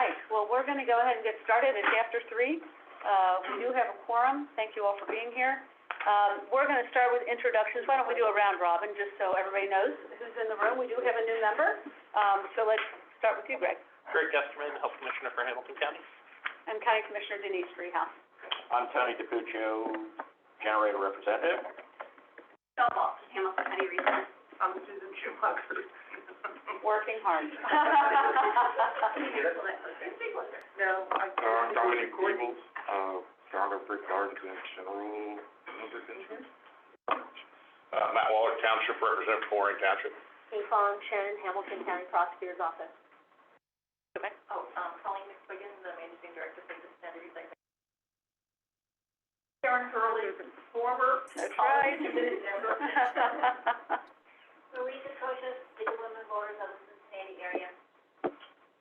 right, well, we're gonna go ahead and get started. It's after 3. We do have a quorum. Thank you all for being here. We're gonna start with introductions. Why don't we do a round robin, just so everybody knows who's in the room. We do have a new member. So let's start with you, Greg. Greg Gusterman, Health Commissioner for Hamilton County. And County Commissioner Denise Freehouse. I'm Tony DiPuccio, Generator Representative. Michelle Boston, Hamilton County Resource. I'm Susan Schumacher. Working hard. No, I can't. Dominic Peebles, founder of Brick Gardens in General. Matt Waller, Township Representative for Warren Township. Hey, Fawn Shannon, Hamilton County Prosecutor's Office. Okay. Colleen McQuiggan, the Managing Director for the Standard Recycling. Karen Hurley, former That's right. committee member. Marie Kosha, League of Women Voters of the Cincinnati area.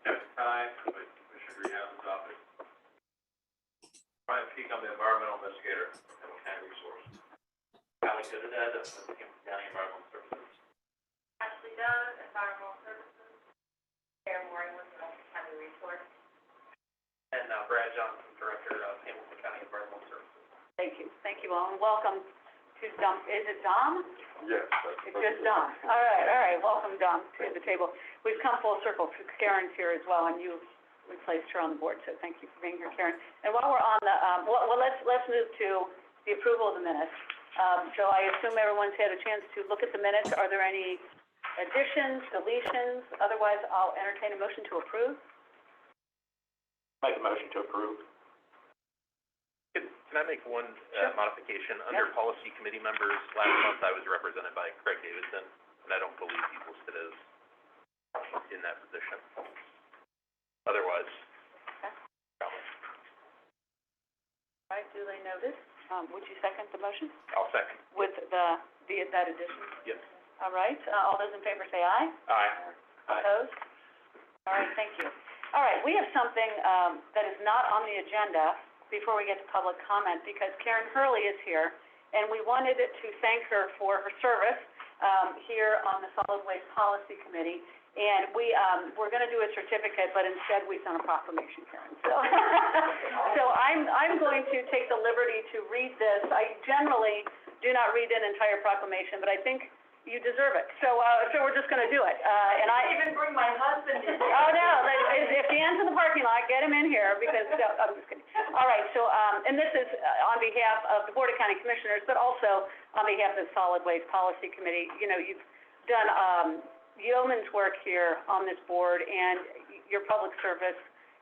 Kevin Ty, with Commissioner Greenhouse's office. Brian Peak, I'm the Environmental Investigator for Hamilton County Resources. Alex Goodhead, of the Hamilton County Environmental Services. Ashley Dunn, Environmental Services. Sarah Mooring with Hamilton County Resource. And Brad Johnson, Director of Hamilton County Environmental Services. Thank you all, and welcome to Dom. Is it Dom? Yes. It's just Dom. All right, welcome Dom to the table. We've come full circle. Karen's here as well, and you replaced her on the board, so thank you for being here, Karen. And while we're on the, let's move to the approval of the minutes. So I assume everyone's had a chance to look at the minutes. Are there any additions, deletions? Otherwise, I'll entertain a motion to approve. Make a motion to approve. Can I make one modification? Under policy committee members, last month I was represented by Craig Davidson, and I don't believe he's listed as in that position. Otherwise, comments. All right, duly noted. Would you second the motion? I'll second. With that addition? Yes. All right, all those in favor say aye. Aye. Opposed? All right, thank you. All right, we have something that is not on the agenda before we get to public comment, because Karen Hurley is here, and we wanted to thank her for her service here on the Solid Waste Policy Committee. And we're going to do a certificate, but instead we've done a proclamation, Karen. So, so I'm going to take the liberty to read this. I generally do not read an entire proclamation, but I think you deserve it. So we're just going to do it. And I even bring my husband in. Oh, no, if Dan's in the parking lot, get him in here, because, no, I'm just kidding. All right, so, and this is on behalf of the Board of County Commissioners, but also on behalf of the Solid Waste Policy Committee. You know, you've done yeoman's work here on this board, and your public service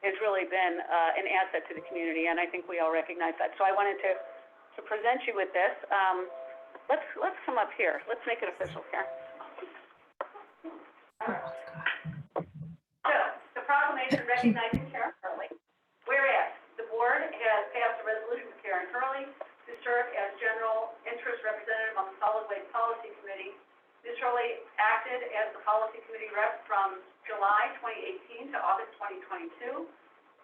has really been an asset to the community, and I think we all recognize that. So I wanted to present you with this. Let's come up here. Let's make it official, Karen. So, the proclamation recognizing Karen Hurley. Whereas the board has passed a resolution for Karen Hurley to serve as General Interest Representative on the Solid Waste Policy Committee. Ms. Hurley acted as the Policy Committee rep from July 2018 to August 2022.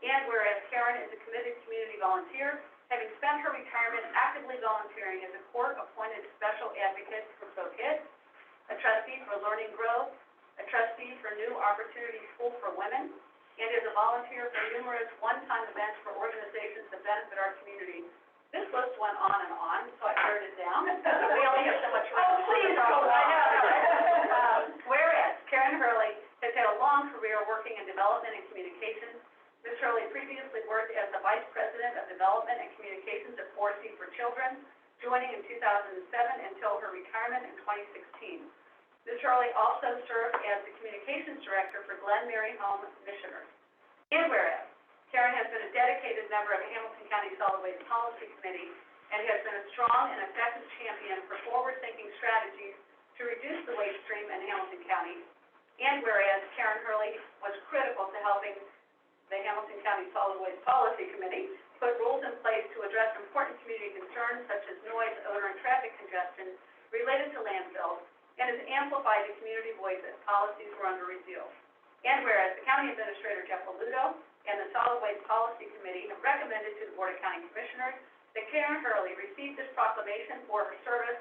And whereas Karen is a committed community volunteer, having spent her retirement actively volunteering as a court-appointed special advocate for kids, a trustee for Learning Growth, a trustee for New Opportunity School for Women, and as a volunteer for numerous one-time events for organizations that benefit our community. This list went on and on, so I wrote it down. We only have so much room. Oh, please go on. I know. Whereas Karen Hurley has had a long career working in development and communications. Ms. Hurley previously worked as the Vice President of Development and Communications at 4C for Children, joining in 2007 until her retirement in 2016. Ms. Hurley also served as the Communications Director for Glen Mary Home Missioners. And whereas Karen has been a dedicated member of the Hamilton County Solid Waste Policy Committee and has been a strong and effective champion for forward-thinking strategies to reduce the waste stream in Hamilton County. And whereas Karen Hurley was critical to helping the Hamilton County Solid Waste Policy Committee put rules in place to address important community concerns such as noise, odor, and traffic congestion related to landfills, and has amplified the community voice as policies were under review. And whereas the County Administrator Jeff Valuto and the Solid Waste Policy Committee have recommended to the Board of County Commissioners that Karen Hurley receive this proclamation for her service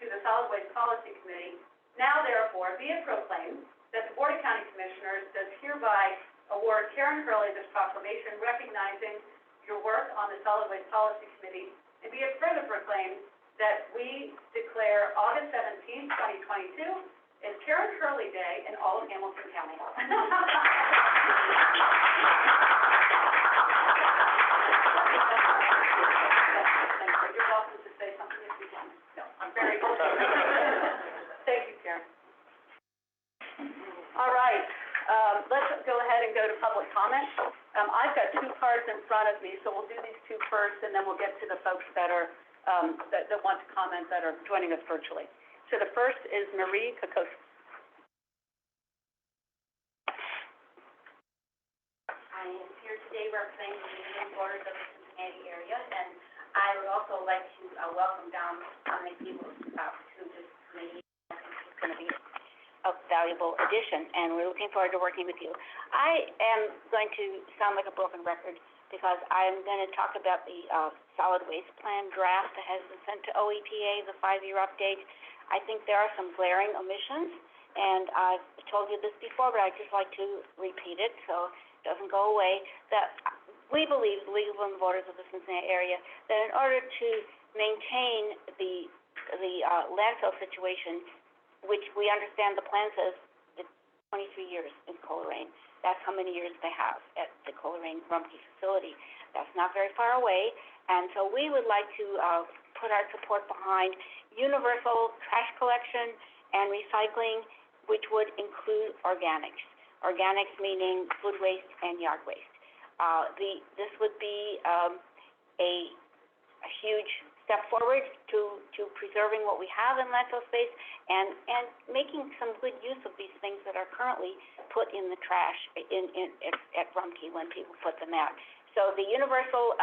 to the Solid Waste Policy Committee. Now, therefore, be it proclaimed that the Board of County Commissioners does hereby award Karen Hurley this proclamation recognizing your work on the Solid Waste Policy Committee, and be it further proclaimed that we declare August 17, 2022 is Karen Hurley Day in all of Hamilton County. You're welcome to say something if you want. No, I'm very good. Thank you, Karen. All right, let's go ahead and go to public comment. I've got two cards in front of me, so we'll do these two first, and then we'll get to the folks that are, that want to comment that are joining us virtually. So the first is Marie Kokos. I am here today representing the Union Borders of the Cincinnati area, and I would also like to welcome down many people to this committee. I think it's going to be a valuable addition, and we're looking forward to working with you. I am going to sound like a broken record because I'm going to talk about the solid waste plan draft that has been sent to OEPA, the 5-year update. I think there are some glaring omissions, and I've told you this before, but I'd just like to repeat it so it doesn't go away, that we believe, the League of Women Voters of the Cincinnati area, that in order to maintain the landfill situation, which we understand the plan says it's 23 years in Coleraine. That's how many years they have at the Coleraine Rumpke facility. That's not very far away, and so we would like to put our support behind universal trash collection and recycling, which would include organics. Organics meaning food waste and yard waste. This would be a huge step forward to preserving what we have in landfill space and making some good use of these things that are currently put in the trash at Rumpke when people put them out. So the universal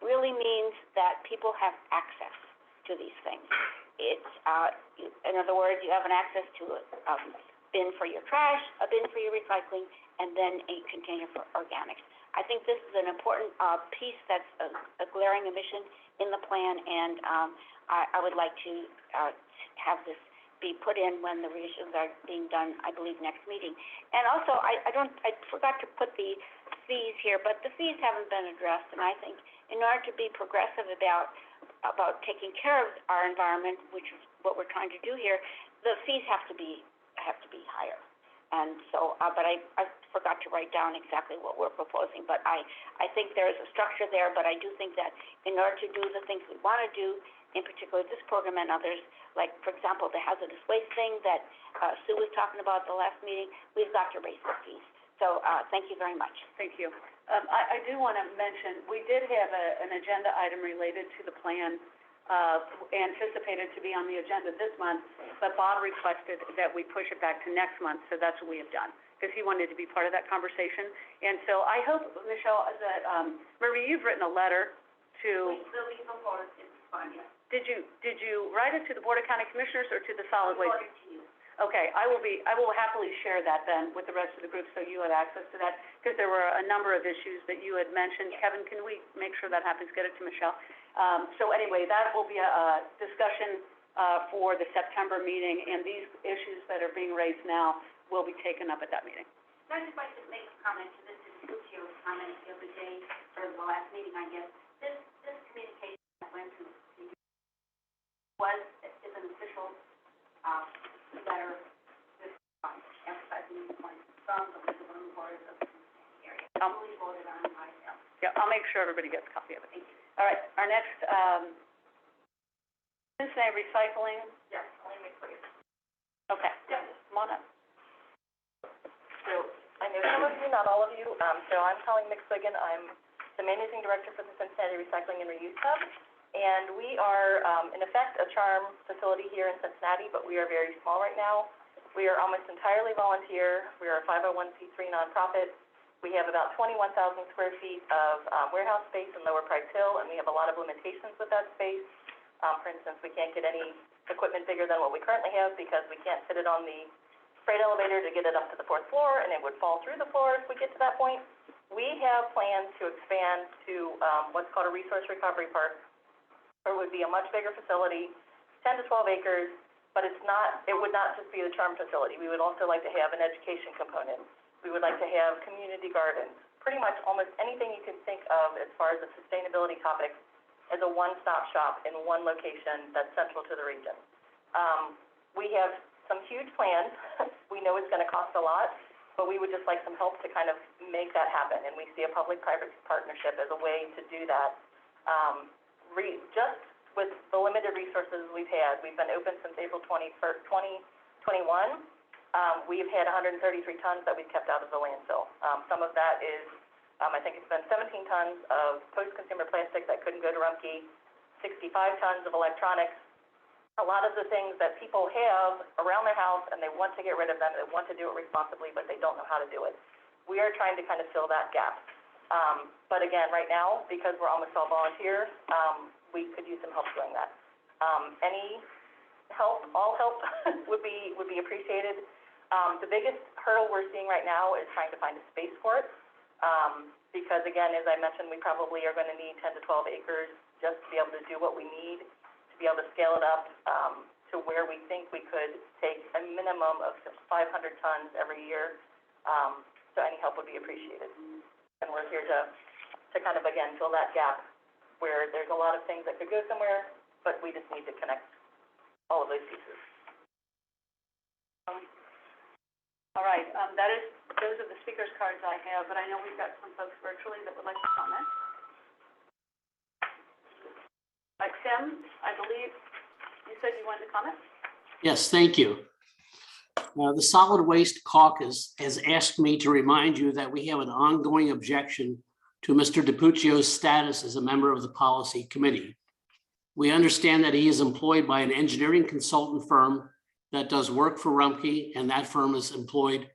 really means that people have access to these things. It's in other words, you have an access to a bin for your trash, a bin for your recycling, and then a container for organics. I think this is an important piece that's a glaring omission in the plan, and I would like to have this be put in when the reissues are being done, I believe, next meeting. And also, I forgot to put the fees here, but the fees haven't been addressed, and I think in order to be progressive about taking care of our environment, which is what we're trying to do here, the fees have to be higher. And so, but I forgot to write down exactly what we're proposing, but I think there's a structure there, but I do think that in order to do the things we want to do, in particular this program and others, like, for example, the hazardous waste thing that Sue was talking about at the last meeting, we've got to raise the fees. So, thank you very much. Thank you. I do want to mention, we did have an agenda item related to the plan, anticipated to be on the agenda this month, but Bob requested that we push it back to next month, so that's what we have done, because he wanted to be part of that conversation. And so I hope, Michelle, that, Marie, you've written a letter to... The League of Voters is responding. Did you write it to the Board of County Commissioners or to the Solid Waste? Forwarded to you. Okay, I will happily share that then with the rest of the group, so you have access to that, because there were a number of issues that you had mentioned. Kevin, can we make sure that happens? Get it to Michelle. So anyway, that will be a discussion for the September meeting, and these issues that are being raised now will be taken up at that meeting. I'd just like to make a comment to this, to your comment the other day, or the last meeting, I guess. This communication that went to is an official letter emphasizing the point from the League of Women Voters of the Cincinnati area. Fully voted on by them. Yeah, I'll make sure everybody gets a copy of it. Thank you. All right, our next, Cincinnati Recycling. Yes, let me please. Okay, come on up. So, I know some of you, not all of you, so I'm Colleen McSwiggan. I'm the Managing Director for the Cincinnati Recycling and Reuse Hub, and we are, in effect, a charm facility here in Cincinnati, but we are very small right now. We are almost entirely volunteer. We are a 501c3 nonprofit. We have about 21,000 square feet of warehouse space in Lower Price Hill, and we have a lot of limitations with that space. For instance, we can't get any equipment bigger than what we currently have because we can't fit it on the freight elevator to get it up to the 4th floor, and it would fall through the floor if we get to that point. We have plans to expand to what's called a resource recovery park, where it would be a much bigger facility, 10 to 12 acres, but it would not just be the charm facility. We would also like to have an education component. We would like to have community gardens, pretty much almost anything you can think of as far as a sustainability topic as a one-stop shop in one location that's central to the region. We have some huge plans. We know it's gonna cost a lot, but we would just like some help to kind of make that happen, and we see a public-private partnership as a way to do that. Just with the limited resources we've had, we've been open since April 21st, 2021. We've had 133 tons that we've kept out of the landfill. Some of that is, I think it's been 17 tons of post-consumer plastic that couldn't go to Rumpke, 65 tons of electronics. A lot of the things that people have around their house and they want to get rid of them, they want to do it responsibly, but they don't know how to do it. We are trying to kind of fill that gap. But again, right now, because we're almost all volunteer, we could use some help doing that. Any help, all help would be appreciated. The biggest hurdle we're seeing right now is trying to find a space for it. Because again, as I mentioned, we probably are gonna need 10 to 12 acres just to be able to do what we need, to be able to scale it up, to where we think we could take a minimum of 500 tons every year. So any help would be appreciated. And we're here to kind of, again, fill that gap where there's a lot of things that could go somewhere, but we just need to connect all of those pieces. All right, those are the speakers cards I have, but I know we've got some folks virtually that would like to comment. Tim, I believe you said you wanted to comment? Yes, thank you. The Solid Waste Caucus has asked me to remind you that we have an ongoing objection to Mr. DiPuccio's status as a member of the policy committee. We understand that he is employed by an engineering consultant firm that does work for Rumpke, and that firm is employee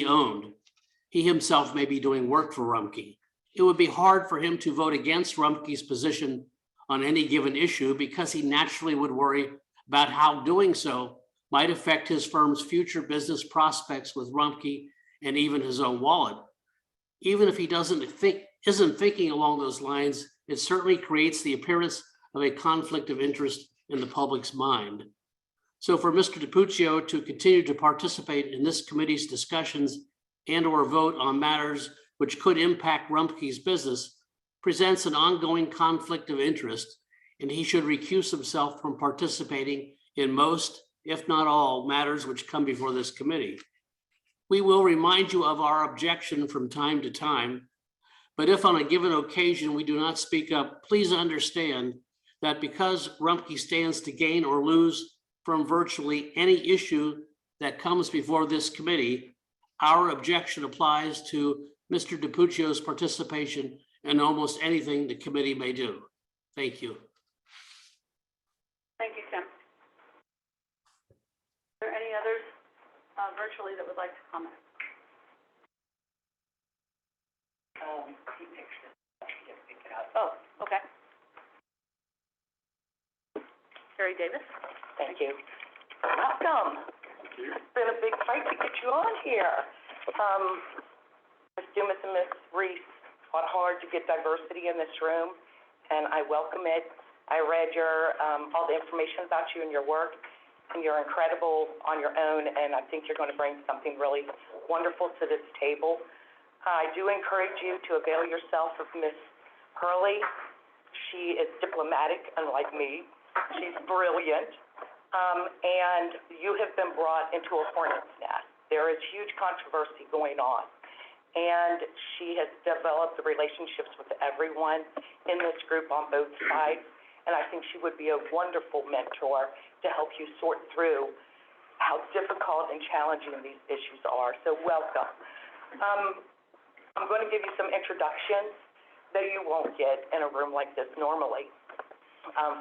owned. He himself may be doing work for Rumpke. It would be hard for him to vote against Rumpke's position on any given issue because he naturally would worry about how doing so might affect his firm's future business prospects with Rumpke and even his own wallet. Even if he isn't thinking along those lines, it certainly creates the appearance of a conflict of interest in the public's mind. So for Mr. DiPuccio to continue to participate in this committee's discussions and/or vote on matters which could impact Rumpke's business presents an ongoing conflict of interest, and he should recuse himself from participating in most, if not all, matters which come before this committee. We will remind you of our objection from time to time, but if on a given occasion we do not speak up, please understand that because Rumpke stands to gain or lose from virtually any issue that comes before this committee, our objection applies to Mr. DiPuccio's participation in almost anything the committee may do. Thank you. Thank you, Tim. Are there any others virtually that would like to comment? He picked it. He didn't pick it up. Oh, okay. Carrie Davis? Thank you. Welcome. It's been a big fight to get you on here. Ms. Dumas and Ms. Reese fought hard to get diversity in this room, and I welcome it. I read your, all the information about you and your work, and you're incredible on your own, and I think you're going to bring something really wonderful to this table. I do encourage you to avail yourself of Ms. Hurley. She is diplomatic, unlike me. She's brilliant. And you have been brought into a hornet's nest. There is huge controversy going on. And she has developed the relationships with everyone in this group on both sides. And I think she would be a wonderful mentor to help you sort through how difficult and challenging these issues are. So welcome. I'm going to give you some introductions that you won't get in a room like this normally.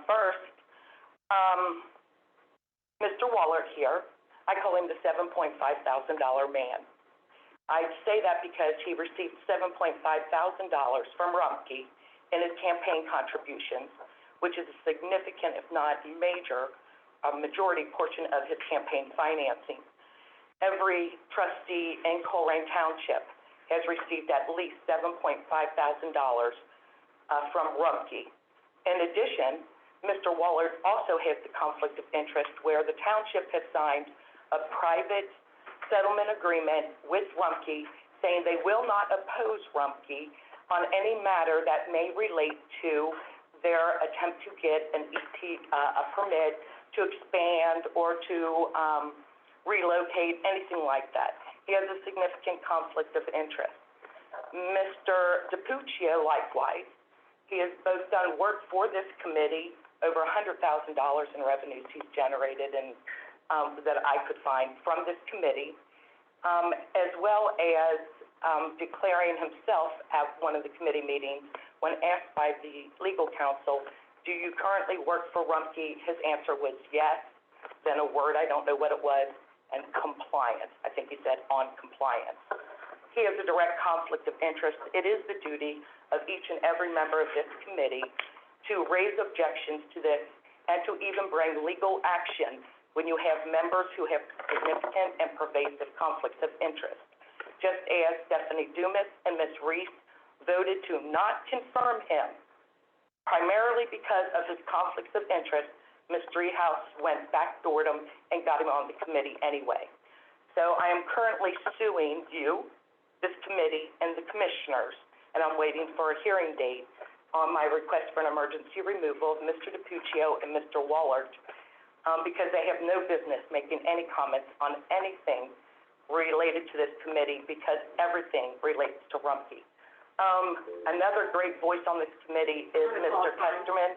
First, Mr. Wallert here, I call him the $7.5 thousand man. I say that because he received $7.5 thousand from Rumpke in his campaign contributions, which is a significant, if not major, majority portion of his campaign financing. Every trustee in Colerain Township has received at least $7.5 thousand from Rumpke. In addition, Mr. Wallert also has the conflict of interest where the township has signed a private settlement agreement with Rumpke, saying they will not oppose Rumpke on any matter that may relate to their attempt to get an a permit to expand or to relocate, anything like that. He has a significant conflict of interest. Mr. DiPuccio, likewise, he has both done work for this committee, over $100,000 in revenues he's generated and that I could find from this committee, as well as declaring himself at one of the committee meetings when asked by the legal counsel, do you currently work for Rumpke? His answer was yes, then a word, I don't know what it was, and compliance. I think he said on compliance. He has a direct conflict of interest. It is the duty of each and every member of this committee to raise objections to this and to even bring legal action when you have members who have significant and pervasive conflicts of interest. Just as Stephanie Dumas and Ms. Reese voted to not confirm him, primarily because of his conflicts of interest, Ms. Driehaus went backdoored him and got him on the committee anyway. So I am currently suing you, this committee, and the commissioners, and I'm waiting for a hearing date on my request for an emergency removal of Mr. DiPuccio and Mr. Wallert, because they have no business making any comments on anything related to this committee, because everything relates to Rumpke. Another great voice on this committee is Mr. Kesterman.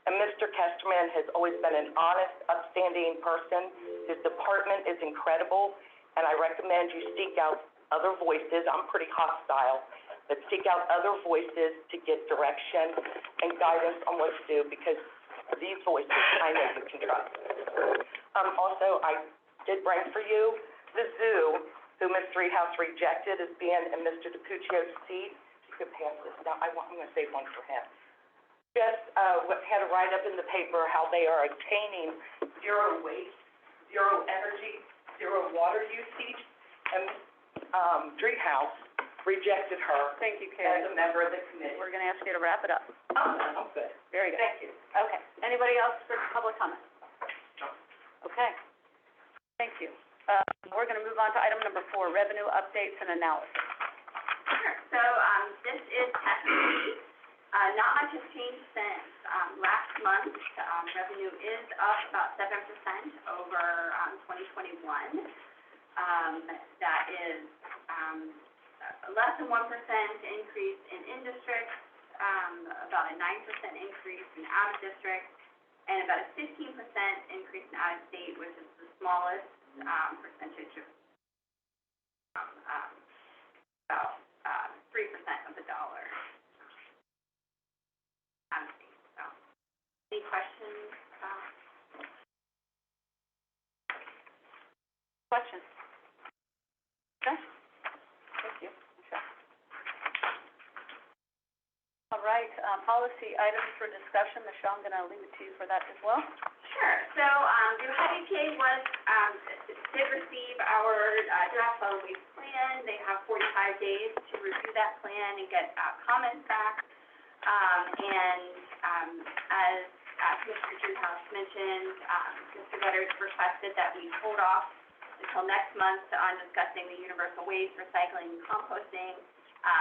And Mr. Kesterman has always been an honest, upstanding person. His department is incredible, and I recommend you seek out other voices. I'm pretty hostile, but seek out other voices to get direction and guidance on what to do, because these voices I know you can trust. Also, I did bring for you the zoo, who Ms. Driehaus rejected as being in Mr. DiPuccio's seat. You could pass this down. I'm going to save one for him. Just had a write-up in the paper how they are attaining zero waste, zero energy, zero water usage, and Driehaus rejected her Thank you, as Carrie. a member of the committee. We're gonna ask you to wrap it up. Oh, good. Very good. Thank you. Okay. Anybody else for public comment? Okay. Thank you. We're gonna move on to item number 4, revenue updates and analysis. Sure. So, this is technically, not much has changed since, last month. Revenue is up about 7% over, 2021. That is, less than 1% increase in districts, about a 9% increase in out-of-district, and about a 15% increase in out-of-state, which is the smallest, percentage of, about, 3% of the dollar. Out-of-state, so. Any questions? Questions? Okay. Thank you. Okay. All right, policy items for discussion. Michelle, I'm gonna leave it to you for that as well. Sure. So, the Ohio EPA did receive our, draft solid waste plan. They have 45 days to review that plan and get, comments back. As Commissioner Driehaus mentioned, Mr. Gutters requested that we hold off until next month on discussing the universal waste, recycling, and composting,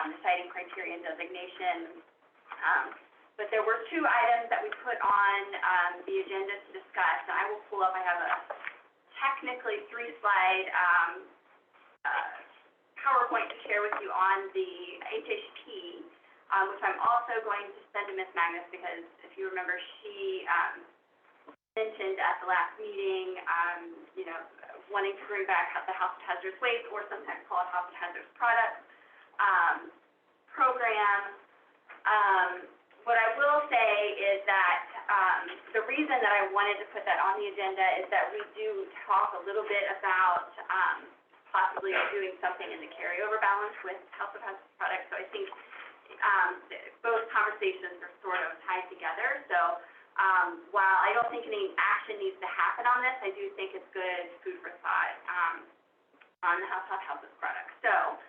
the siting criteria and designation. But there were 2 items that we put on, the agenda to discuss, and I will pull up, I have a technically 3-slide, PowerPoint to share with you on the HHP, which I'm also going to send to Ms. Magnus, because if you remember, she, mentioned at the last meeting, you know, wanting to bring back the House of Hazardous Waste, or sometimes called House of Hazardous Products, program. What I will say is that, the reason that I wanted to put that on the agenda is that we do talk a little bit about, possibly doing something in the carryover balance with House of Hazardous Products. So I think, both conversations are sort of tied together. So, while I don't think any action needs to happen on this, I do think it's good food for thought, on the House of Hazardous Products. So,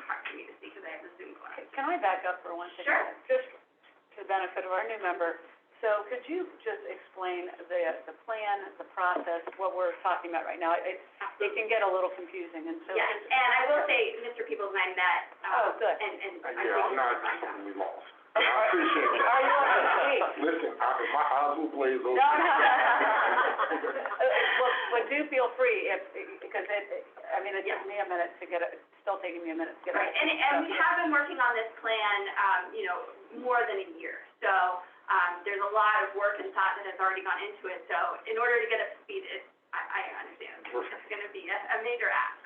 hard for me to see because I have the Zoom going on. Can I back up for 1 second? Sure. Just to the benefit of our new member. So could you just explain the plan, the process, what we're talking about right now? It can get a little confusing, and so. Yes, and I will say, Mr. Peoples and I met, Oh, good. and I Yeah, I'm think- not totally lost. I appreciate that. Are you on the street? Listen, my eyes will glaze over. No. Well, do feel free, because I mean, it took me a minute to get it, it's still taking me a minute to get it. Right, and we have been working on this plan, more than a year. So, there's a lot of work and thought that has already gone into it. So in order to get up to speed, I understand it's gonna be a major ask.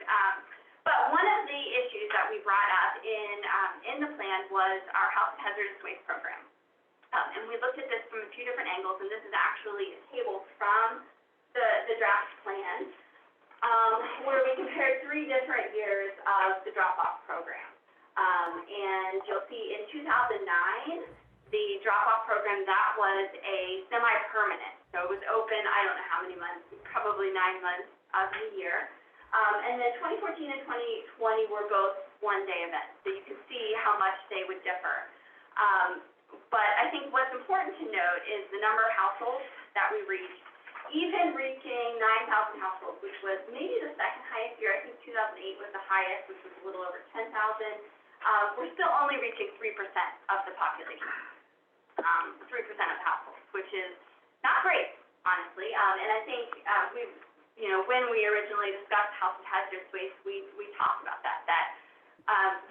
But one of the issues that we brought up in the plan was our house hazardous waste program. And we looked at this from a few different angles, and this is actually a table from the draft plan, where we compared 3 different years of the drop-off program. And you'll see in 2009, the drop-off program, that was a semi-permanent. So it was open, I don't know how many months, probably 9 months of the year. And then 2014 and 2020 were both one-day events, so you can see how much they would differ. But I think what's important to note is the number of households that we reached, even reaching 9,000 households, which was maybe the second highest year. I think 2008 was the highest, which was a little over 10,000. We're still only reaching 3% of the population, 3% of the households, which is not great, honestly. And I think when we originally discussed house hazardous waste, we talked about that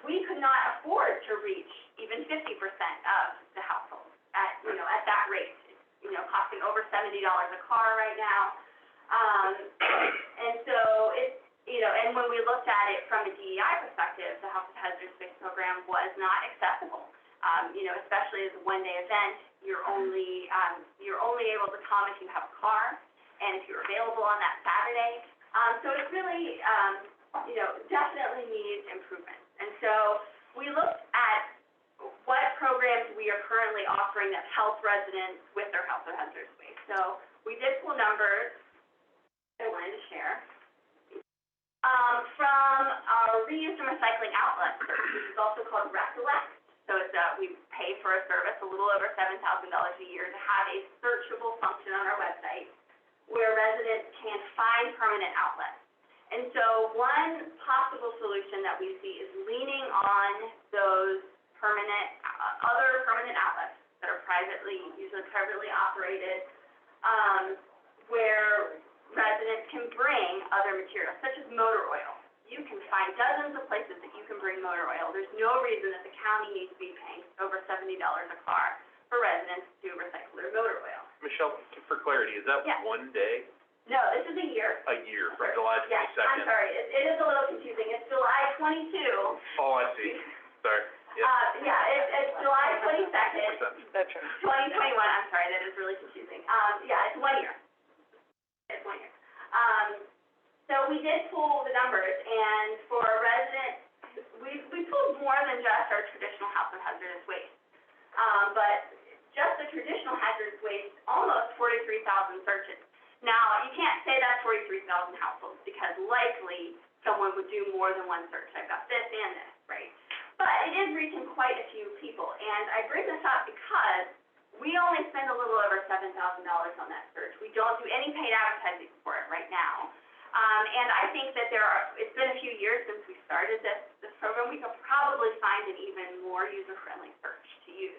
we could not afford to reach even 50% of the households at that rate. It's, costing over $70 a car right now. And so it's, and when we looked at it from a DEI perspective, the house hazardous waste program was not accessible. Especially as a one-day event, you're only able to come if you have a car and if you're available on that Saturday. So it really, definitely needs improvement. And so we looked at what programs we are currently offering that help residents with their house hazardous waste. So we did pull numbers I wanted to share from our reuse and recycling outlet, which is also called Recollect. So it's we pay for a service a little over $7,000 a year to have a searchable function on our website where residents can find permanent outlets. And so one possible solution that we see is leaning on those other permanent outlets that are usually privately operated, where residents can bring other materials, such as motor oil. You can find dozens of places that you can bring motor oil. There's no reason that the county needs to be paying over $70 a car for residents to recycle their motor oil. Michelle, for clarity, is that Yeah. one day? No, this is a year. A year, from July 22nd? Yes, I'm sorry, it is a little confusing. It's July 22. Oh, I see. Sorry. It's July 22nd, That's right. 2021. I'm sorry, that is really confusing. It's 1 year. It's 1 year. So we did pull the numbers, and for a resident, we pulled more than just our traditional house of hazardous waste. But just the traditional hazardous waste, almost 43,000 searches. Now, you can't say that's 43,000 households, because likely someone would do more than one search. I've got this and this, right? But it is reaching quite a few people, and I bring this up because we only spend a little over $7,000 on that search. We don't do any paid advertising for it right now. And I think that it's been a few years since we started this program. We could probably find an even more user-friendly search to use.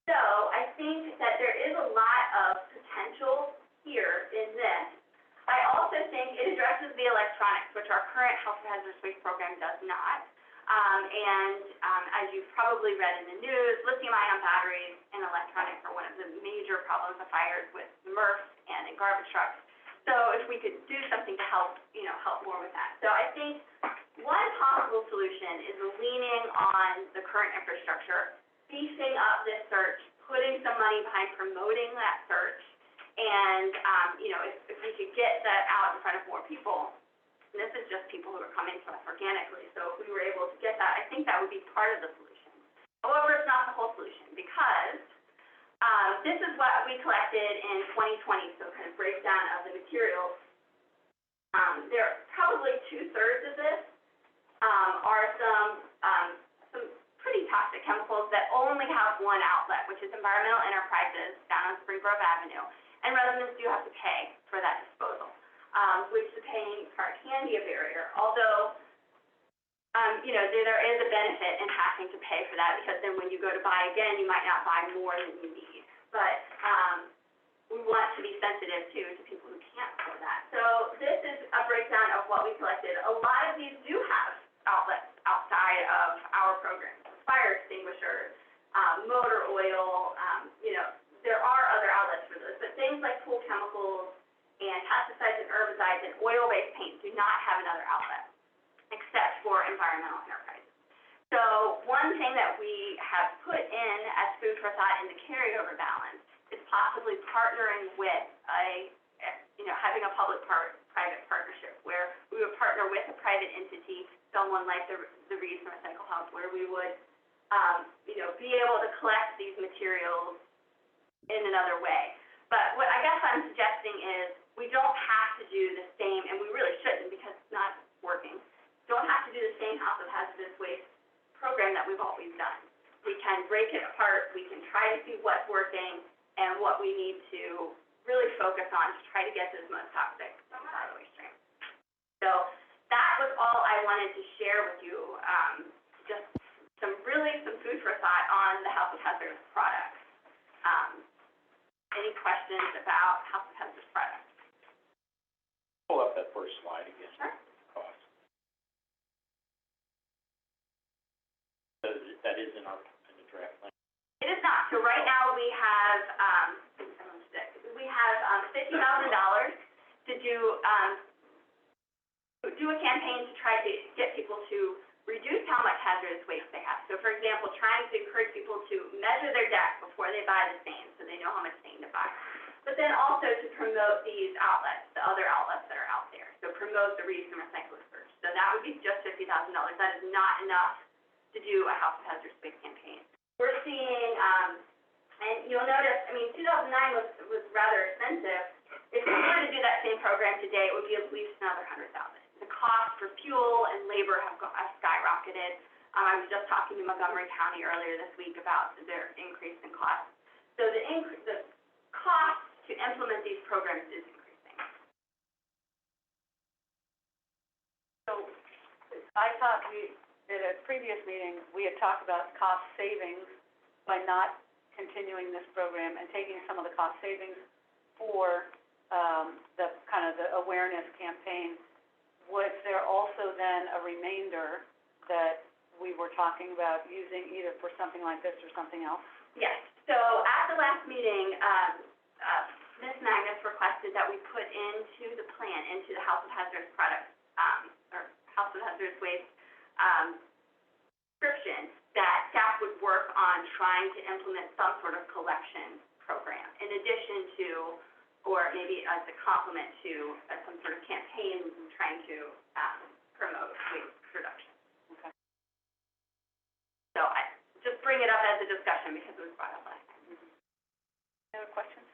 So I think that there is a lot of potential here in this. I also think it addresses the electronics, which our current health hazardous waste program does not. As you've probably read in the news, lithium-ion batteries and electronics are one of the major problems of fires with MRFs and in garbage trucks. So if we could do something to help more with that. So I think one possible solution is leaning on the current infrastructure, beefing up this search, putting some money behind promoting that search, and, if we could get that out in front of more people. And this is just people who are coming to us organically, so if we were able to get that, I think that would be part of the solution. However, it's not the whole solution, because this is what we collected in 2020, so kind of breakdown of the materials. There probably 2/3 of this are some pretty toxic chemicals that only have one outlet, which is Environmental Enterprises down on Spring Grove Avenue. And residents do have to pay for that disposal, which the paying part can be a barrier, although, there is a benefit in having to pay for that, because then when you go to buy again, you might not buy more than you need. But, we want to be sensitive to people who can't afford that. So this is a breakdown of what we collected. A lot of these do have outlets outside of our program, fire extinguishers, motor oil, there are other outlets for those, but things like pool chemicals and pesticides and herbicides and oil-based paints do not have another outlet, except for environmental enterprises. So one thing that we have put in as food for thought in the carryover balance is possibly partnering with having a public-private partnership, where we would partner with a private entity, someone like the Reuse and Recycle Hub, where we would, be able to collect these materials in another way. But what I guess I'm suggesting is we don't have to do the same, and we really shouldn't because it's not working, don't have to do the same House of Hazardous Waste program that we've always done. We can break it apart, we can try to see what's working and what we need to really focus on to try to get those most toxic out of the waste stream. So that was all I wanted to share with you, just some food for thought on the House of Hazardous products. Any questions about House of Hazardous products? Pull up that first slide again. Sure. Cost. That is in the draft plan. It is not. So right now we have, $50,000 to do a campaign to try to get people to reduce how much hazardous waste they have. So for example, trying to encourage people to measure their deck before they buy the stain, so they know how much stain to buy. But then also to promote these outlets, the other outlets that are out there. So promote the reuse and recycle search. So that would be just $50,000. That is not enough to do a House of Hazardous Waste campaign. We're seeing, and you'll notice, 2009 was rather expensive. If we were to do that same program today, it would be at least another $100,000. The cost for fuel and labor have skyrocketed. I was just talking to Montgomery County earlier this week about their increase in cost. So the cost to implement these programs is increasing. So I thought at a previous meeting, we had talked about cost savings by not continuing this program and taking some of the cost savings for the awareness campaign. Was there also then a remainder that we were talking about using either for something like this or something else? Yes. So at the last meeting, Ms. Magnus requested that we put into the plan, into the House of Hazardous Products, or House of Hazardous Waste description, that staff would work on trying to implement some sort of collection program, in addition to, or maybe as a complement to, some sort of campaign trying to promote waste reduction. Okay. So I just bring it up as a discussion because it was brought up last time. Any other questions?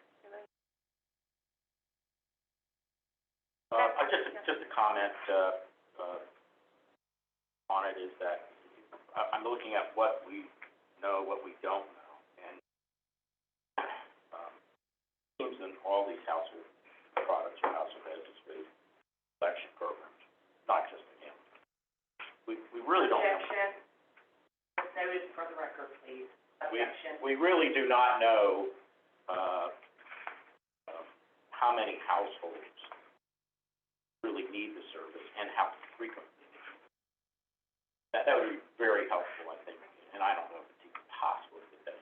Just a comment on it is that I'm looking at what we know, what we don't know, and seems in all these household products or household hazardous waste collection programs, not just in him. We really don't know. Objection. Noted for the record, please. Objection. We really do not know how many households really need the service and how frequently. That would be very helpful, I think, and I don't know if it's even possible today.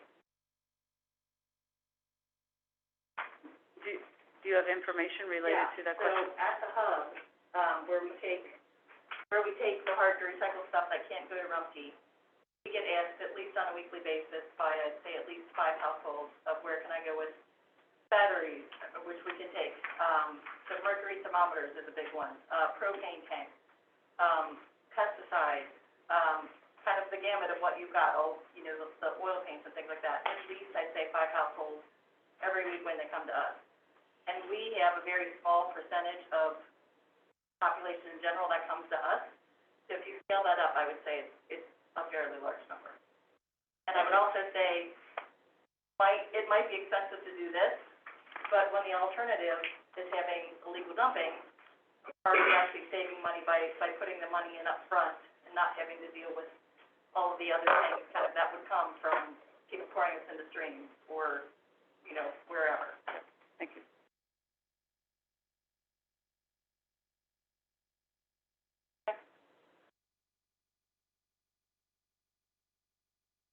Do you have information related to that question? So at the hub, where we take the hard-to-recycle stuff that can't go to Rumpke, we get asked at least on a weekly basis by, I'd say, at least 5 households of where can I go with batteries, which we can take. So mercury thermometers is a big one, propane tanks, pesticides, kind of the gamut of what you've got, the oil paints and things like that. At least, I'd say 5 households every week when they come to us. And we have a very small percentage of population in general that comes to us. So if you scale that up, I would say it's a fairly large number. And I would also say, it might be expensive to do this, But when the alternative is having illegal dumping, are we actually saving money by putting the money in up front and not having to deal with all of the other things that would come from people pouring us into streams or, wherever? Thank you.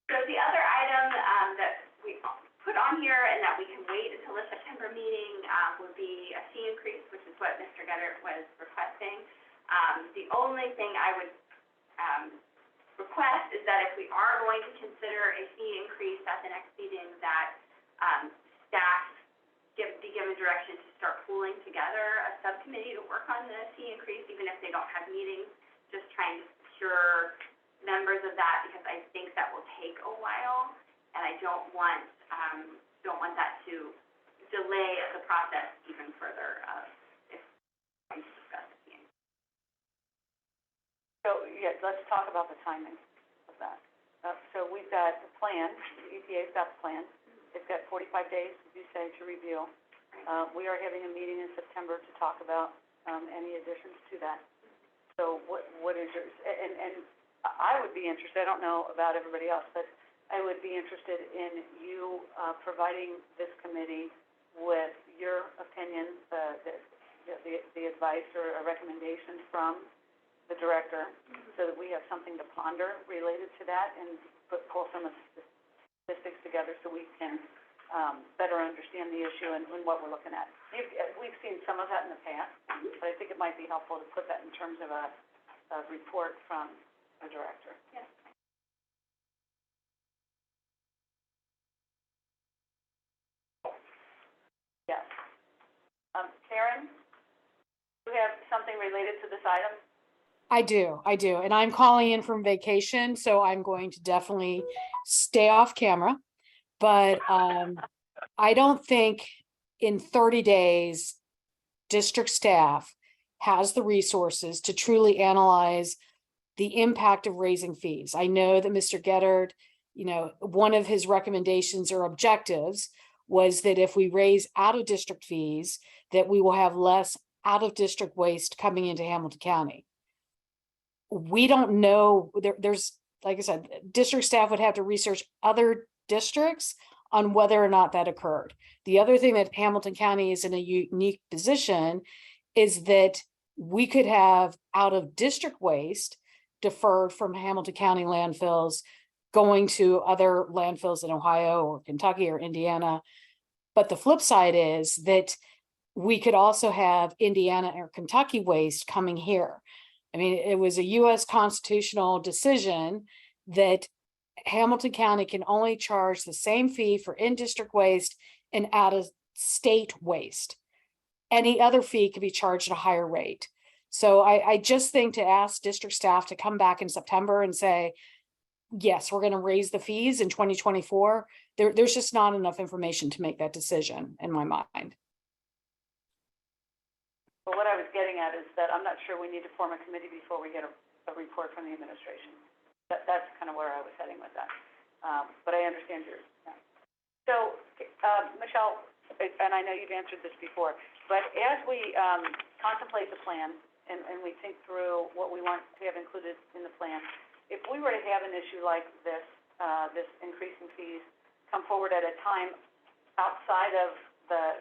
So the other item, that we put on here and that we can wait until the September meeting, would be a fee increase, which is what Mr. Geddert was requesting. The only thing I would, request is that if we are going to consider a fee increase at the next meeting, that, staff be given direction to start pooling together a subcommittee to work on the fee increase, even if they don't have meetings, just trying to secure members of that, because I think that will take a while, and I don't want that to delay the process even further, if we discuss the fee increase. So, yeah, let's talk about the timing of that. So we've got the plan, the EPA's got the plan. They've got 45 days, as you say, to review. We are having a meeting in September to talk about any additions to that. So what is yours? And I would be interested, I don't know about everybody else, but I would be interested in you providing this committee with your opinion, the advice or a recommendation from the director, so that we have something to ponder related to that and pull some of the statistics together so we can better understand the issue and what we're looking at. We've seen some of that in the past, but I think it might be helpful to put that in terms of a report from a director. Yes. Yes. Karen, do you have something related to this item? I do. And I'm calling in from vacation, so I'm going to definitely stay off camera. But I don't think in 30 days, district staff has the resources to truly analyze the impact of raising fees. I know that Mr. Geddard, one of his recommendations or objectives was that if we raise out of district fees, that we will have less out of district waste coming into Hamilton County. We don't know, there's, like I said, district staff would have to research other districts on whether or not that occurred. The other thing that Hamilton County is in a unique position is that we could have out of district waste deferred from Hamilton County landfills going to other landfills in Ohio or Kentucky or Indiana. But the flip side is that we could also have Indiana or Kentucky waste coming here. I mean, it was a U.S. constitutional decision that Hamilton County can only charge the same fee for in-district waste and out-of-state waste. Any other fee could be charged at a higher rate. So I just think to ask district staff to come back in September and say, yes, we're going to raise the fees in 2024. There's just not enough information to make that decision in my mind. But what I was getting at is that I'm not sure we need to form a committee before we get a report from the administration. That's kind of where I was heading with that. But I understand your, yeah. So, Michelle, and I know you've answered this before, but as we contemplate the plan and we think through what we want to have included in the plan, if we were to have an issue like this, this increase in fees come forward at a time outside of the,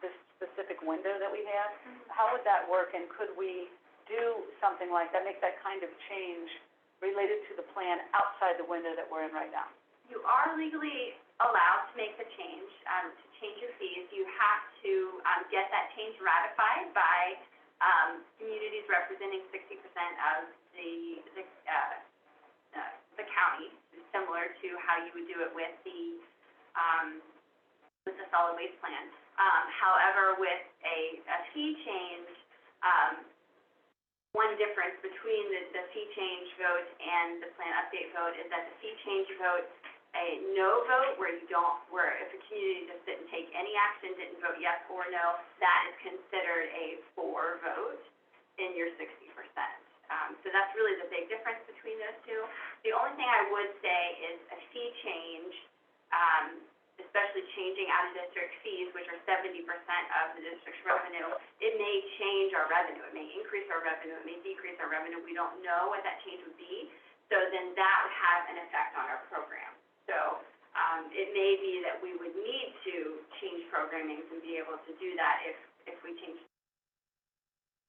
this specific window that we have, how would that work? And could we do something like that, make that kind of change related to the plan outside the window that we're in right now? You are legally allowed to make the change, to change your fees. You have to get that change ratified by communities representing 60% of the county, similar to how you would do it with the solid waste plan. However, with a fee change, one difference between the fee change vote and the plan update vote is that the fee change vote, a no vote, where if a community just didn't take any action, didn't vote yes or no, that is considered a for vote in your 60%. So that's really the big difference between those two. The only thing I would say is a fee change, especially changing out-of-district fees, which are 70% of the district's revenue, it may change our revenue. It may increase our revenue. It may decrease our revenue. We don't know what that change would be. So then that would have an effect on our program. So it may be that we would need to change programming and be able to do that if we change.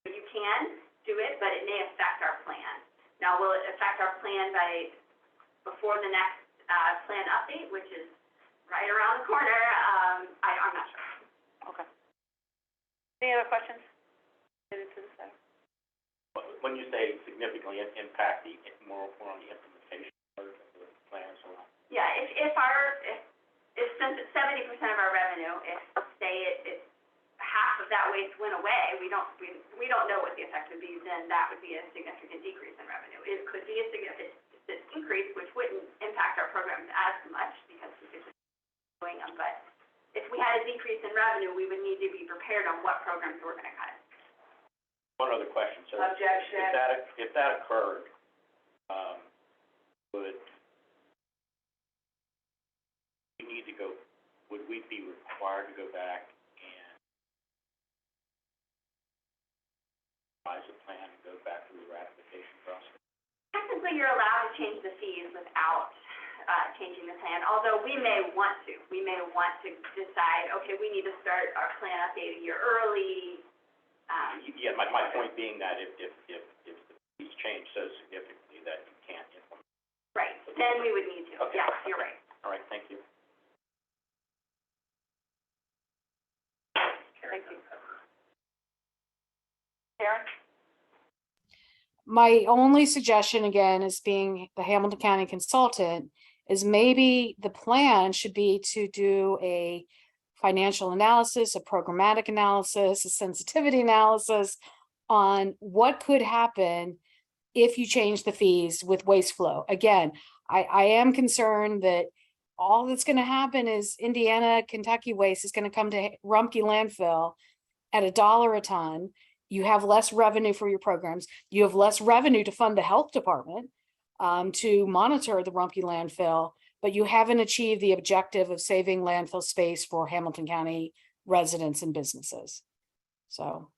You can do it, but it may affect our plan. Now, will it affect our plan before the next plan update, which is right around the corner? I'm not sure. Okay. Any other questions related to this item? When you say significantly impact, more on the implementation part of the plan, so. Yeah, if since it's 70% of our revenue, if say half of that waste went away, we don't know what the effect would be, then that would be a significant decrease in revenue. It could be a significant increase, which wouldn't impact our programs as much because we could just keep doing them. But if we had a decrease in revenue, we would need to be prepared on what programs we're going to cut. One other question, so. Objection. If that occurred, would we be required to go back and revise the plan and go back through the ratification process? Technically, you're allowed to change the fees without changing the plan, although we may want to. We may want to decide, okay, we need to start our plan update a year early. Yeah, my point being that if the fees change so significantly that you can't implement. Right, then we would need to. Okay. Yeah, you're right. All right, thank you. Thank you. Karen? My only suggestion, again, as being the Hamilton County consultant, is maybe the plan should be to do a financial analysis, a programmatic analysis, a sensitivity analysis on what could happen if you change the fees with waste flow. Again, I am concerned that all that's going to happen is Indiana, Kentucky waste is going to come to Rumpke landfill at $1 a ton. You have less revenue for your programs. You have less revenue to fund the health department to monitor the Rumpke landfill, but you haven't achieved the objective of saving landfill space for Hamilton County residents and businesses. So.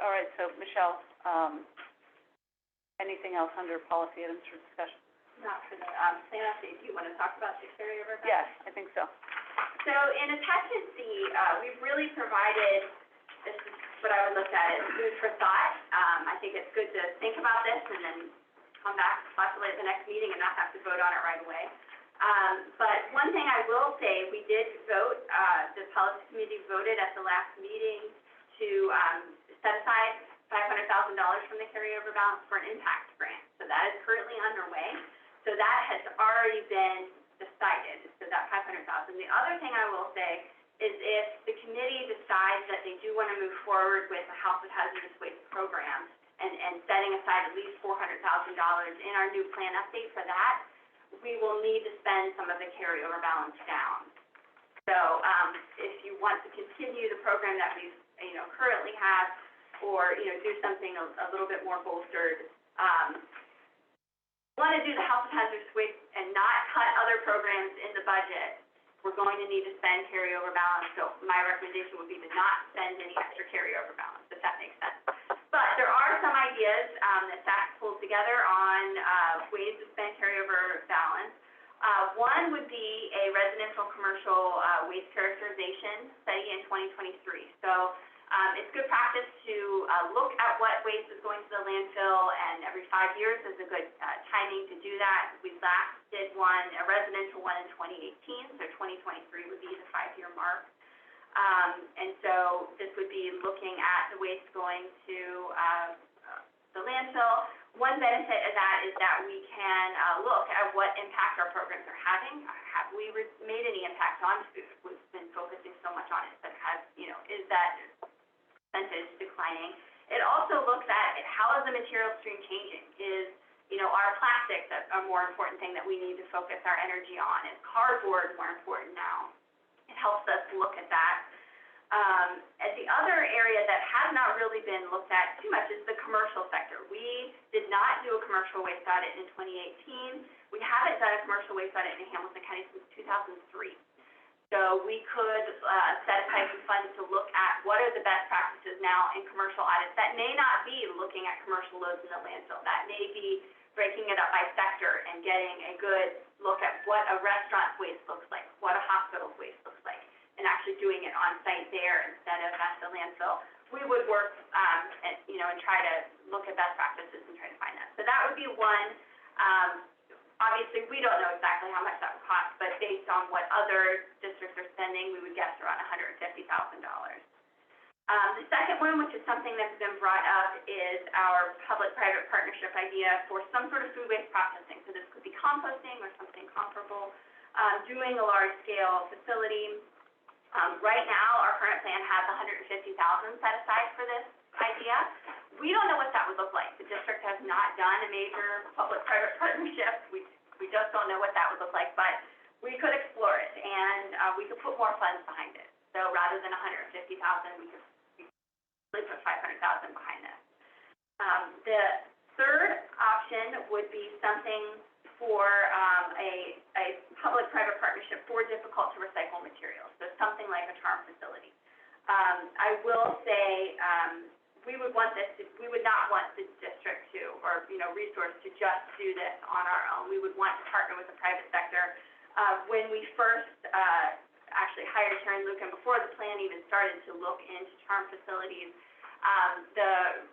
All right, so Michelle, anything else under policy items for discussion? Not for the plan update. Do you want to talk about the carryover balance? Yes, I think so. So in attachment C, we've really provided, this is what I would look at as food for thought. I think it's good to think about this and then come back possibly at the next meeting and not have to vote on it right away. But one thing I will say, we did vote, the policy committee voted at the last meeting to set aside $500,000 from the carryover balance for an impact grant. So that is currently underway. So that has already been decided, so that $500,000. The other thing I will say is if the committee decides that they do want to move forward with the House of Hazardous Waste program and setting aside at least $400,000 in our new plan update for that, we will need to spend some of the carryover balance down. So if you want to continue the program that we currently have, or do something a little bit more bolstered, want to do the House of Hazardous Waste and not cut other programs in the budget, we're going to need to spend carryover balance. So my recommendation would be to not spend any extra carryover balance, if that makes sense. But there are some ideas that staff pulled together on ways to spend carryover balance. One would be a residential commercial waste characterization study in 2023. So it's good practice to look at what waste is going to the landfill, and every 5 years is a good timing to do that. We last did one, a residential one in 2018, so 2023 would be the 5-year mark. And so this would be looking at the waste going to the landfill. One benefit of that is that we can look at what impact our programs are having. Have we made any impact on food? We've been focusing so much on it, but is that percentage declining? It also looks at how is the material stream changing? Is our plastics a more important thing that we need to focus our energy on? Is cardboard more important now? It helps us look at that. And the other area that has not really been looked at too much is the commercial sector. We did not do a commercial waste audit in 2018. We haven't done a commercial waste audit in Hamilton County since 2003. So we could set aside some funds to look at what are the best practices now in commercial audits. That may not be looking at commercial loads in the landfill. That may be breaking it up by sector and getting a good look at what a restaurant's waste looks like, what a hospital's waste looks like, and actually doing it on site there instead of at the landfill. We would work, and try to look at best practices and try to find that. So that would be one. Obviously, we don't know exactly how much that would cost, but based on what other districts are spending, we would guess around $150,000. The second one, which is something that's been brought up, is our public-private partnership idea for some sort of food waste processing. So this could be composting or something comparable, doing a large-scale facility. Right now, our current plan has $150,000 set aside for this idea. We don't know what that would look like. The district has not done a major public-private partnership. We just don't know what that would look like, but we could explore it, and we could put more funds behind it. So rather than $150,000, we could put $500,000 behind this. The third option would be something for a public-private partnership for difficult-to-recycle materials, so something like a charm facility. I will say we would not want the district to, or resource to just do this on our own. We would want to partner with the private sector. When we first actually hired Karen Lucan, before the plan even started to look into charm facilities, the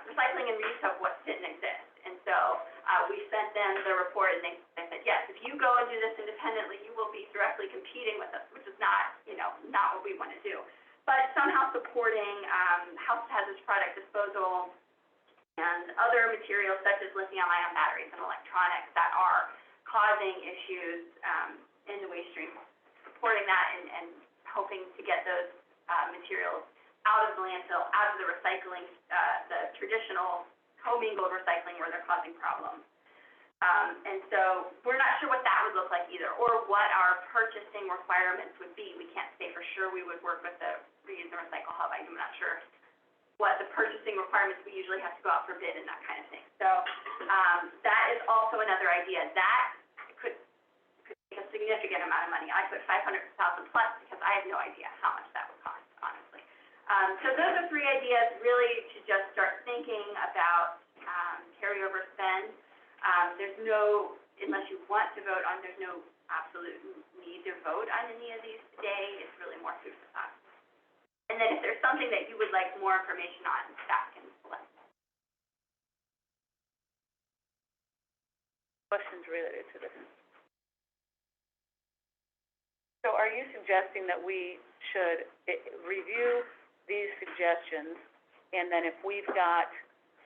recycling and reuse of what didn't exist. And so we sent them the report, and they said, yes, if you go and do this independently, you will be directly competing with us, which is not what we want to do. But somehow supporting house hazardous product disposal and other materials such as lithium-ion batteries and electronics that are causing issues in the waste stream, supporting that and hoping to get those materials out of the landfill, out of the recycling, the traditional commingled recycling where they're causing problems. And so we're not sure what that would look like either, or what our purchasing requirements would be. We can't say for sure we would work with the Reuse and Recycle Hub. I'm not sure what the purchasing requirements, we usually have to go out for bid and that kind of thing. So that is also another idea. That could take a significant amount of money. I put $500,000 plus because I have no idea how much that would cost, honestly. So those are three ideas really to just start thinking about carryover spend. There's no, unless you want to vote on, there's no absolute need to vote on any of these today. It's really more food for thought. And then if there's something that you would like more information on, staff can let us know. Questions related to this? So are you suggesting that we should review these suggestions, and then if we've got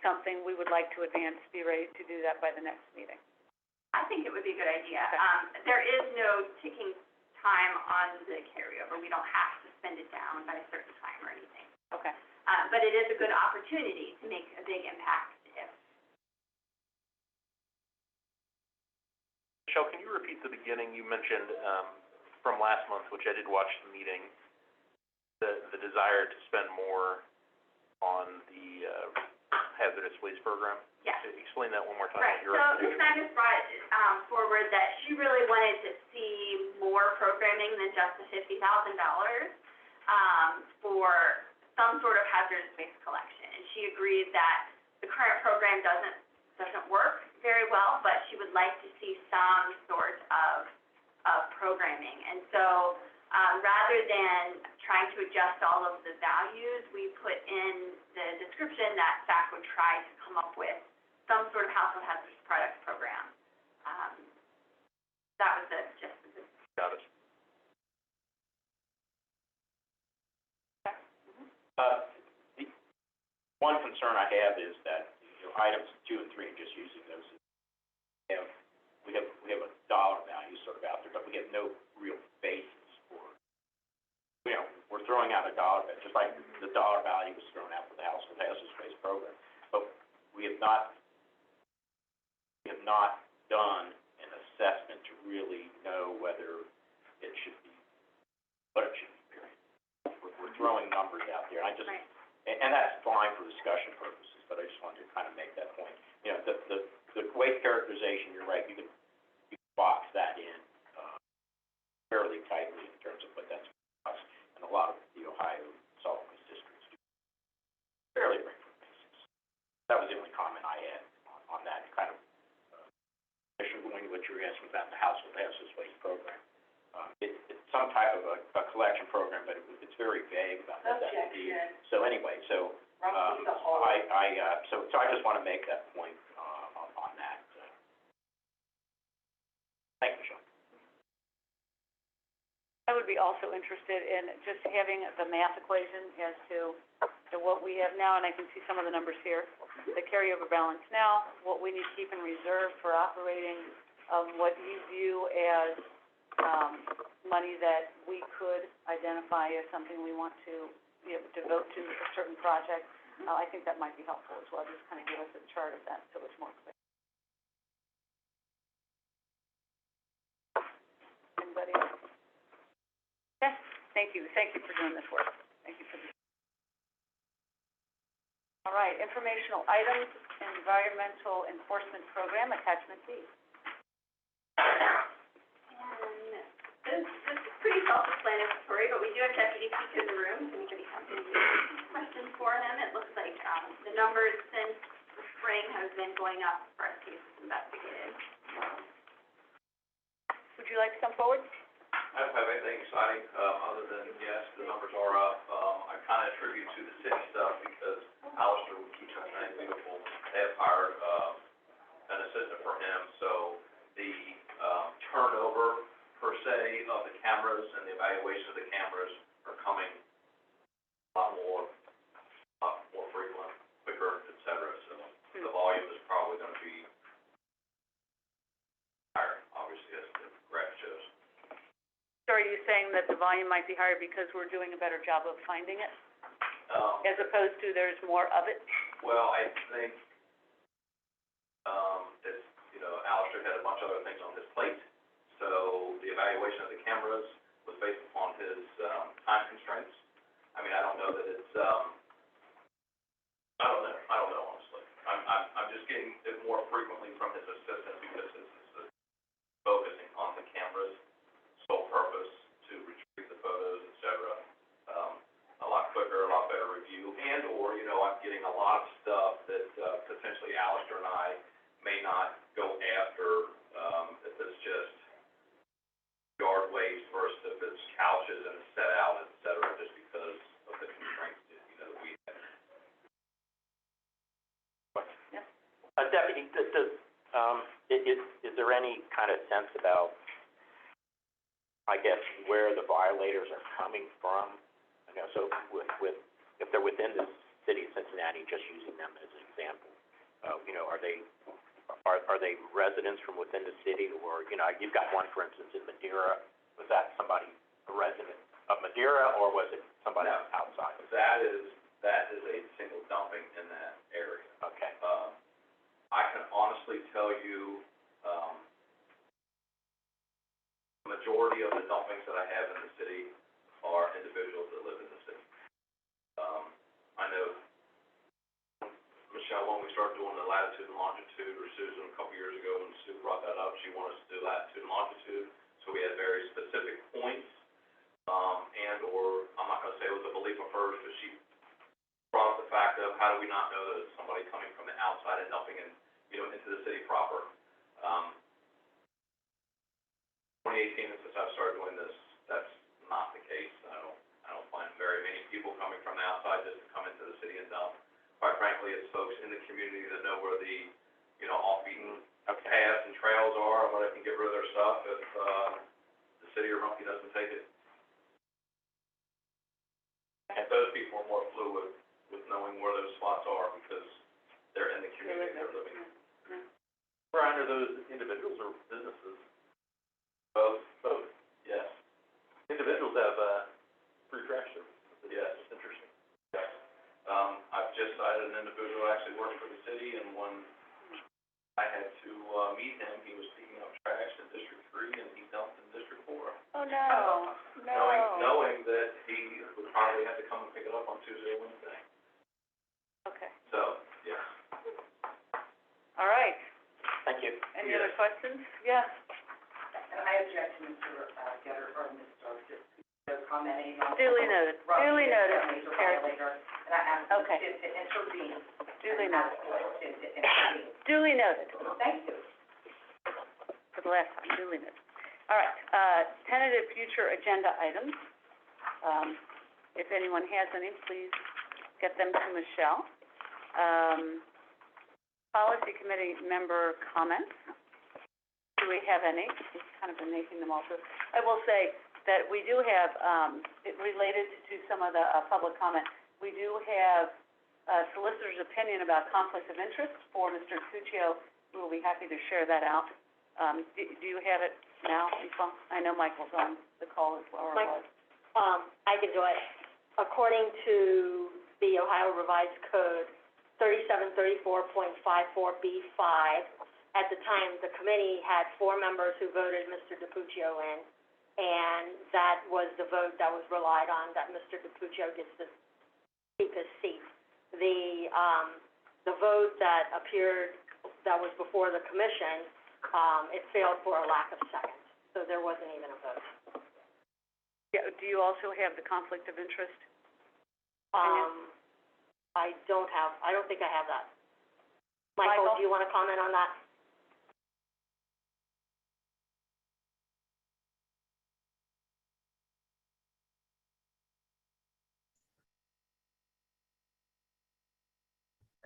something we would like to advance, be ready to do that by the next meeting? I think it would be a good idea. Okay. There is no ticking time on the carryover. We don't have to spend it down by a certain time or anything. Okay. But it is a good opportunity to make a big impact if. Michelle, can you repeat the beginning? You mentioned from last month, which I did watch the meeting, the desire to spend more on the hazardous waste program? Yes. Explain that one more time. Right, so Ms. Magnus brought forward that she really wanted to see more programming than just the $50,000 for some sort of hazardous waste collection. And she agreed that the current program doesn't work very well, but she would like to see some sort of programming. And so rather than trying to adjust all of the values, we put in the description that staff would try to come up with some sort of household hazardous products program. That was the gist of it. Got it. The one concern I have is that, items 2 and 3, and just using those, we have a dollar value sort of out there, but we have no real basis for, we're throwing out a dollar value, just like the dollar value was thrown out for the household hazardous waste program. But we have not done an assessment to really know whether it should be, what it should be, period. We're throwing numbers out there, and I just, Right. and that's fine for discussion purposes, but I just wanted to kind of make that point. You know, the weight characterization, you're right, you can box that in, fairly tightly in terms of what that's cost, and a lot of the Ohio solid waste districts do fairly regular basis. That was the only comment I had on that kind of, issue going to what you were asking about the household hazardous waste program. It's some type of a collection program, but it's very vague about what that would be. So anyway, so, so I just want to make that point, on that. Thank you, Sean. I would be also interested in just having the math equation as to what we have now, and I can see some of the numbers here. The carryover balance now, what we need to keep in reserve for operating, what you view as, money that we could identify as something we want to, devote to a certain project. I think that might be helpful as well, just kind of give us a chart of that so it's more clear. Anybody else? Yes, thank you for doing this work. Thank you for this. All right, informational items, environmental enforcement program, attachment B. And this is pretty self-explanatory, but we do have deputy chief in the room. If anybody has any questions for him, it looks like, the numbers since the spring have been going up for cases investigated. Would you like to come forward? I don't have anything exciting, other than, yes, the numbers are up. I kind of attribute to the city stuff because Alistair would keep his name beautiful. They have hired, an assistant for him, so the, turnover per se of the cameras and the evaluation of the cameras are coming a lot more frequent, quicker, et cetera. So the volume is probably going to be higher, obviously, as the graph shows. So are you saying that the volume might be higher because we're doing a better job of finding it, as opposed to there's more of it? Well, I think, it's, Alistair had a bunch of other things on his plate, so the evaluation of the cameras was based upon his, time constraints. I mean, I don't know that it's, I don't know, honestly. I'm just getting it more frequently from his assistant because his assistant is focusing on the cameras, sole purpose to retrieve the photos, et cetera. A lot quicker, a lot better review, and or, I'm getting a lot of stuff that, potentially Alistair and I may not go after, if it's just yard waste versus if it's couches and it's set out, et cetera, just because of the constraints that, we have. Deputy, is there any kind of sense about, I guess, where the violators are coming from? So with if they're within the city of Cincinnati, just using them as an example, are they residents from within the city, or you've got one, for instance, in Madeira. Was that somebody, a resident of Madeira, or was it somebody outside? That is a single dumping in that area. Okay. I can honestly tell you, the majority of the dumpings that I have in the city are individuals that live in the city. I know, Michelle, when we started doing the latitude and longitude, or Susan, a couple years ago, when Sue brought that up, she wanted us to do latitude and longitude, so we had very specific points, and or, I'm not gonna say it was a belief of hers, but she brought up the fact of how do we not know that it's somebody coming from the outside and dumping in, into the city proper. 2018, since I've started doing this, that's not the case. I don't find very many people coming from the outside just to come into the city and dump. Quite frankly, it's folks in the community that know where the, off-beaten paths and trails are, and where they can get rid of their stuff if, the city or Rumpke doesn't take it. And those people are more fluid with knowing where those spots are because they're in the community, they're living in. Brian, are those individuals or businesses? Both, Yes. Individuals have, free trash service. yes. It's interesting. Yes. I've just cited an individual who actually works for the city, and when I had to, meet him, he was picking up trash in District 3, and he dumped in District 4. Oh, no, Knowing that he would probably have to come and questions? Yes. And I object to Mr. Getter, or Mr. commenting on. Duly noted. Duly noted. Major violator, and I asked him Okay. to intervene. Duly And noted. asked him to intervene. Duly noted. Thank you. For the last time, duly noted. All right, tentative future agenda items. If anyone has any, please get them to Michelle. Policy committee member comments. Do we have any? We've kind of been making them all through. I will say that we do have, it related to some of the, public comment, we do have a solicitor's opinion about conflict of interest for Mr. Cuccio. We will be happy to share that out. Do you have it now, Nicole? I know Michael's on the call as well, or was. I can do it. According to the Ohio Revised Code, 3734.54B5, at the time, the committee had 4 members who voted Mr. DiPuccio in, and that was the vote that was relied on, that Mr. DiPuccio gets to keep his seat. The vote that appeared, that was before the commission, it failed for a lack of seconds, so there wasn't even a vote. Yeah, do you also have the conflict of interest? I don't think I have that. Michael, do you want to comment on that?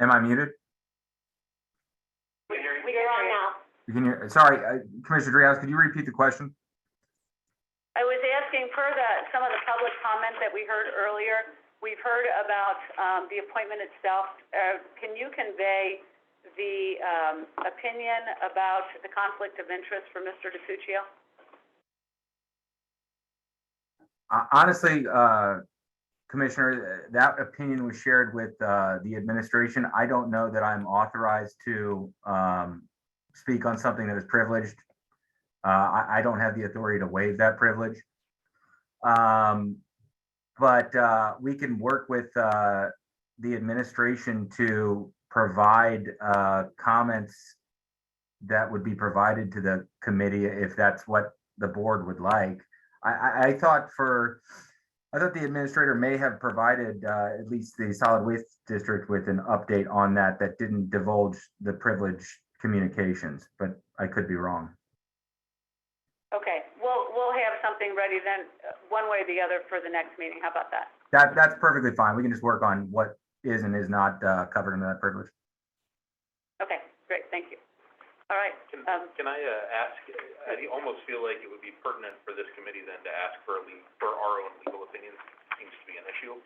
Am I muted? You're on now. You can hear, sorry, Commissioner Dreehouse, could you repeat the question? I was asking per some of the public comment that we heard earlier. We've heard about, the appointment itself. Can you convey the, opinion about the conflict of interest for Mr. DiPuccio? Honestly, Commissioner, that opinion was shared with the administration. I don't know that I'm authorized to speak on something that is privileged. I don't have the authority to waive that privilege. But we can work with the administration to provide comments that would be provided to the committee if that's what the board would like. I thought the administrator may have provided at least the solid waste district with an update on that didn't divulge the privileged communications, but I could be wrong. Okay, we'll have something ready then, one way or the other for the next meeting. How about that? That's perfectly fine. We can just work on what is and is not covered under that privilege. Okay, great, thank you. All right, Can I ask, I almost feel like it would be pertinent for this committee then to ask for our own legal opinions. Seems to be an issue.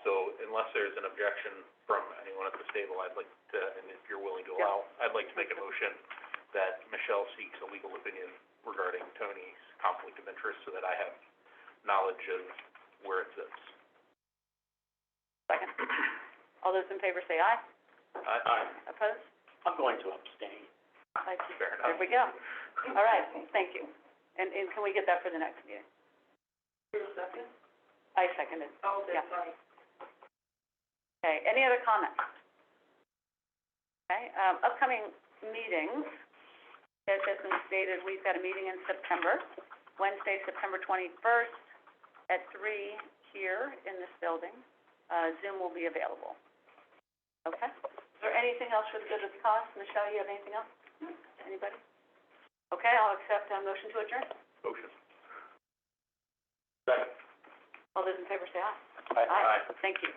So unless there's an objection from anyone at the table, I'd like to, and if you're willing to allow, I'd like to make a motion that Michelle seeks a legal opinion regarding Tony's conflict of interest so that I have knowledge of where it sits. second. All those in favor say aye. Aye. Opposed? I'm going to abstain. Thank you. Fair enough. There we go. All right, thank you. And can we get that for the next meeting? Second? I seconded. Oh, Yeah. sorry. Okay, any other comments? Okay, upcoming meetings, as has been stated, we've got a meeting in September, Wednesday, September 21st at 3 here in this building. Zoom will be available. Okay? Is there anything else for the good of the cause? Michelle, you have anything else? Anybody? Okay, I'll accept a motion to adjourn. Motion. Second. All those in favor say aye. Aye. Thank you.